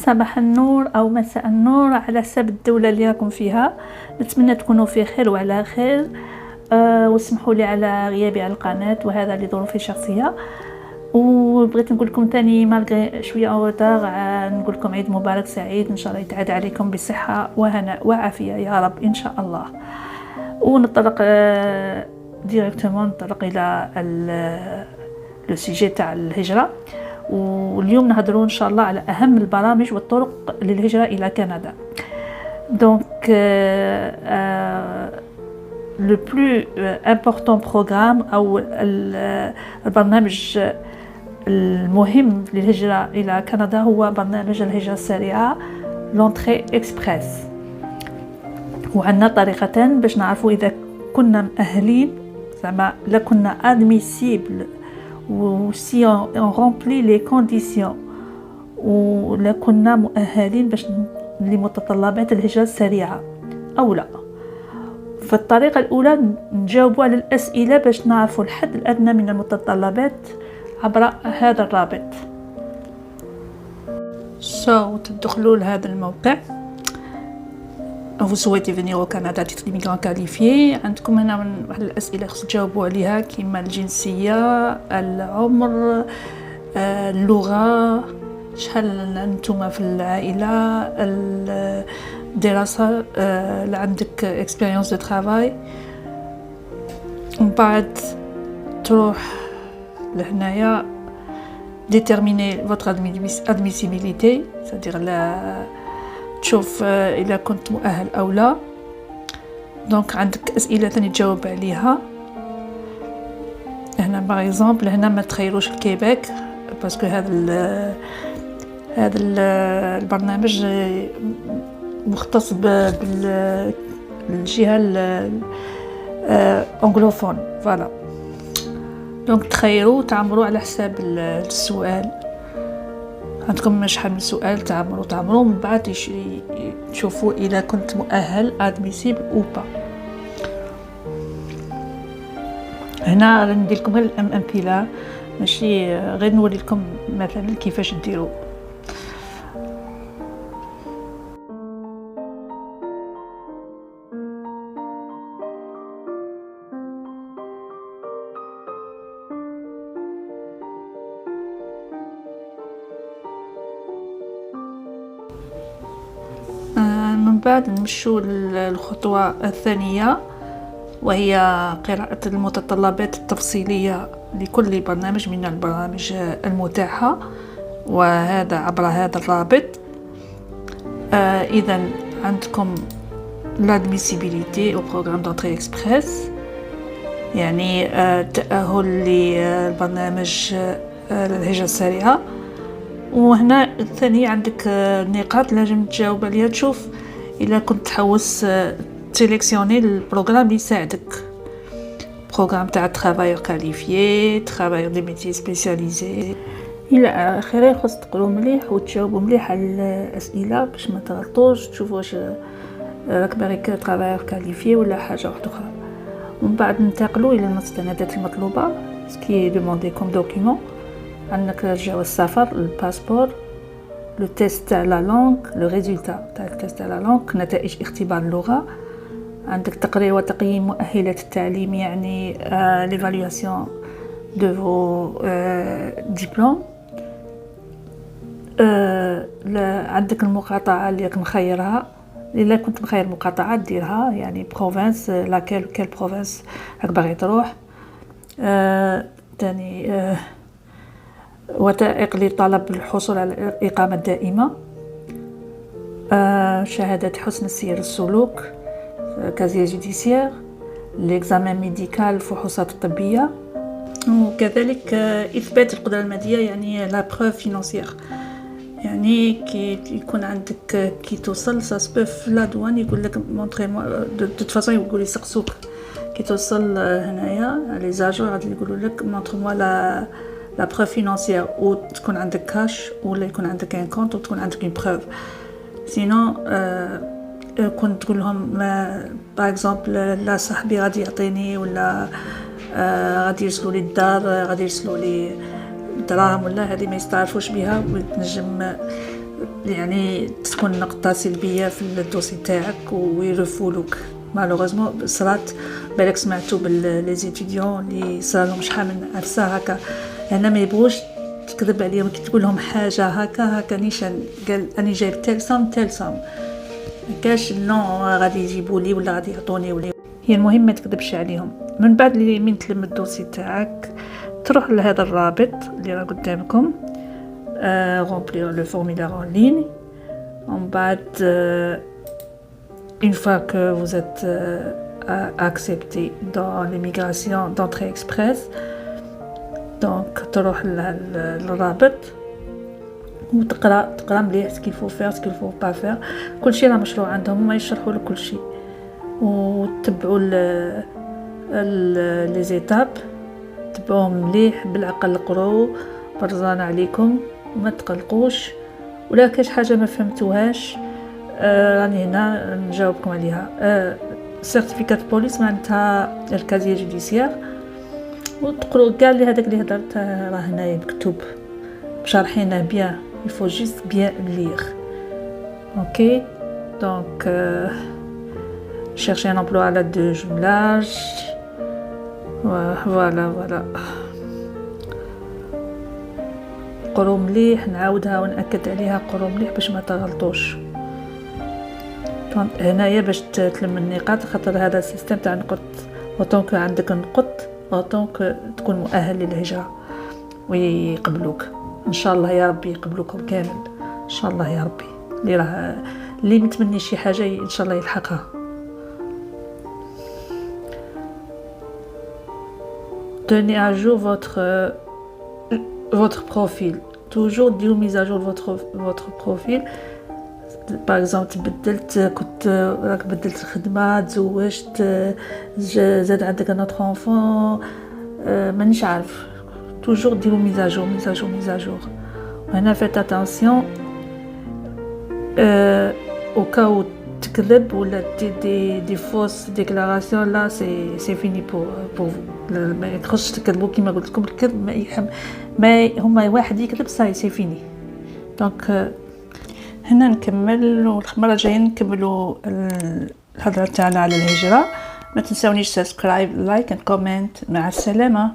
صباح النور أو مساء النور على حسب الدولة اللي راكم فيها. نتمنى تكونوا في خير وعلى خير. واسمحوا لي على غيابي على القناة، وهذا لظروفي الشخصية. وبغيت نقول لكم تاني مالغري شويه اون روتار، نقول لكم عيد مبارك سعيد، ان شاء الله يتعاد عليكم بصحه وهناء وعافيه يا رب ان شاء الله. ونطلق ديريكتومون نطلق الى لو سوجي تاع الهجره. واليوم نهضروا ان شاء الله على اهم البرامج والطرق للهجره الى كندا. دونك لو بلو امبورطون بروغرام او البرنامج المهم للهجرة إلى كندا هو برنامج الهجرة السريعة لونتري إكسبريس. وعندنا طريقتين باش نعرفوا إذا كنا مؤهلين، زعما لا كنا admissible وسي on remplit les conditions، ولا كنا مؤهلين باش لمتطلبات الهجرة السريعة أو لا. في الطريقة الأولى نجاوبوا على الأسئلة باش نعرفوا الحد الأدنى من المتطلبات عبر هذا الرابط. تدخلوا لهذا الموقع. Vous souhaitez venir au Canada titre d'immigrant qualifié. عندكم هنا واحد الأسئلة خص تجاوبوا عليها، كيما الجنسية، العمر، اللغة، شحال أنتم في العائلة، الدراسة، عندك expérience de travail. ومن بعد تروح لهنايا déterminer votre admissibilité، c'est-à-dire تشوف إذا كنت مؤهل أو لا. دونك عندك أسئلة ثانية تجاوب عليها. هنا باغ اكزومبل هنا ما تخيروش الكيباك باسكو هذا البرنامج مختص بالجهة الأنغلوفون. فوالا دونك تخيروا تعمروا على حساب السؤال. عندكم شحال من سؤال تعمروا من بعد تشوفوا إذا كنت مؤهل admissible أو با. هنا راه ندير لكم غير الأمثلة، ماشي غير نوري لكم مثلا كيفاش ديروا. من بعد نمشوا للخطوة الثانية، وهي قراءة المتطلبات التفصيلية لكل برنامج من البرامج المتاحة، وهذا عبر هذا الرابط. إذن عندكم l'admissibilité au programme d'entrée express، يعني تأهل للبرنامج الهجرة السريعة. وهنا ثاني عندك نقاط لازم تجاوب عليها، تشوف إلا كنت تحوس تسيليكسيوني البروغرام اللي يساعدك، بروغرام تاع ترافايور كاليفيي، ترافايور دي ميتي سبيسياليزي الى اخره. خص تقروا مليح وتجاوبوا مليح على الاسئله باش ما تغلطوش، تشوفوا واش راك باغي ترافايور كاليفيي ولا حاجه واحده اخرى. ومن بعد ننتقلوا الى المستندات المطلوبه، سكي دوموندي كوم دوكيومون. عندك جواز السفر، الباسبور، لو تيست تاع لا لونغ، لو ريزولتا تاع التيست تاع لا لونغ، نتائج اختبار اللغه. عندك تقرير وتقييم مؤهلات التعليم، يعني ليفالواسيون دو فو ديبلوم. عندك المقاطعه اللي راك مخيرها، الا كنت مخير مقاطعه ديرها، يعني بروفانس لاكيل كيل بروفانس راك باغي تروح. تاني وثائق لطلب الحصول على الإقامة الدائمة، شهادة حسن السير السلوك، كازية جوديسيير، ليكزامان ميديكال، الفحوصات الطبية، وكذلك إثبات القدرة المادية، يعني لا بروف فينانسيير. يعني كي يكون عندك كي توصل ساسبو في لادوان يقول لك مونطري دو فاصون، يقول يسقسوك كي توصل هنايا لي زاجور غادي يقولوا لك مونطري موا لا بروف فينانسيير، او تكون عندك كاش ولا يكون عندك ان كونط وتكون عندك اون بروف. سينو كنت تقول لهم باغ اكزومبل لا صاحبي غادي يعطيني ولا غادي يرسلوا لي الدار، غادي يرسلوا لي دراهم ولا هذه ما يستعرفوش بها، وتنجم يعني تكون نقطة سلبية في الدوسي تاعك ويرفولوك. مالوغوزمون صرات بالك سمعتو لي زيتيديون اللي صارلهم شحال من عرسه هكا، هنا ما يبغوش تكذب عليهم كي تقول لهم حاجه هكا نيشان قال اني جايب تال صام كاش نو غادي يجيبوا لي ولا غادي يعطوني ولا هي المهم ما تكذبش عليهم. من بعد اللي من تلم الدوسي تاعك تروح لهذا الرابط اللي راه قدامكم، remplir le formulaire en ligne. En bas, une fois que vous êtes accepté dans l'immigration d'entrée express, donc تروح للرابط وتقرا مليح ce qu'il faut faire ce qu'il faut pas faire. كل شيء راه مشروع عندهم، ما يشرحوا لك كل شيء، وتبعوا لي زيتاب، تبعوهم مليح بالعقل، قروا برزان عليكم وما تقلقوش. ولا كاش حاجه ما فهمتوهاش راني هنا نجاوبكم عليها. سيرتيفيكات بوليس معناتها الكازيي جوديسيير، وتقروا كاع اللي هذاك اللي هضرت راه هنايا مكتوب شارحينه بيان. il faut juste bien lire. ok donc chercher un emploi à l'aide de jumelage. voilà قروا مليح، نعاودها ونأكد عليها، قروا مليح باش ما تغلطوش. هنايا باش تلم النقاط، خاطر هذا السيستم تاع نقط، وطونك عندك نقط وطونك تكون مؤهل للهجرة ويقبلوك ان شاء الله يا ربي، يقبلوكم كامل ان شاء الله يا ربي. اللي متمني شي حاجة ان شاء الله يلحقها. Tenez à jour votre profil. Toujours dire mise à jour votre profil. Par exemple كنت راك بدلت الخدمة، تزوجت، زاد عندك un autre enfant، مانيش عارف. toujours dire mise à jour. وهنا faites attention au cas où تكذب ولا دي فوس ديكلاراسيون، لا سي فيني بور ما يخش تكذبوا كيما قلت لكم. الكذب ما هما واحد يكذب سي فيني. دونك هنا نكمل، والمره الجايه نكملوا الهضره تاعنا على الهجره. ما تنسونيش سبسكرايب لايك اند كومنت. مع السلامه.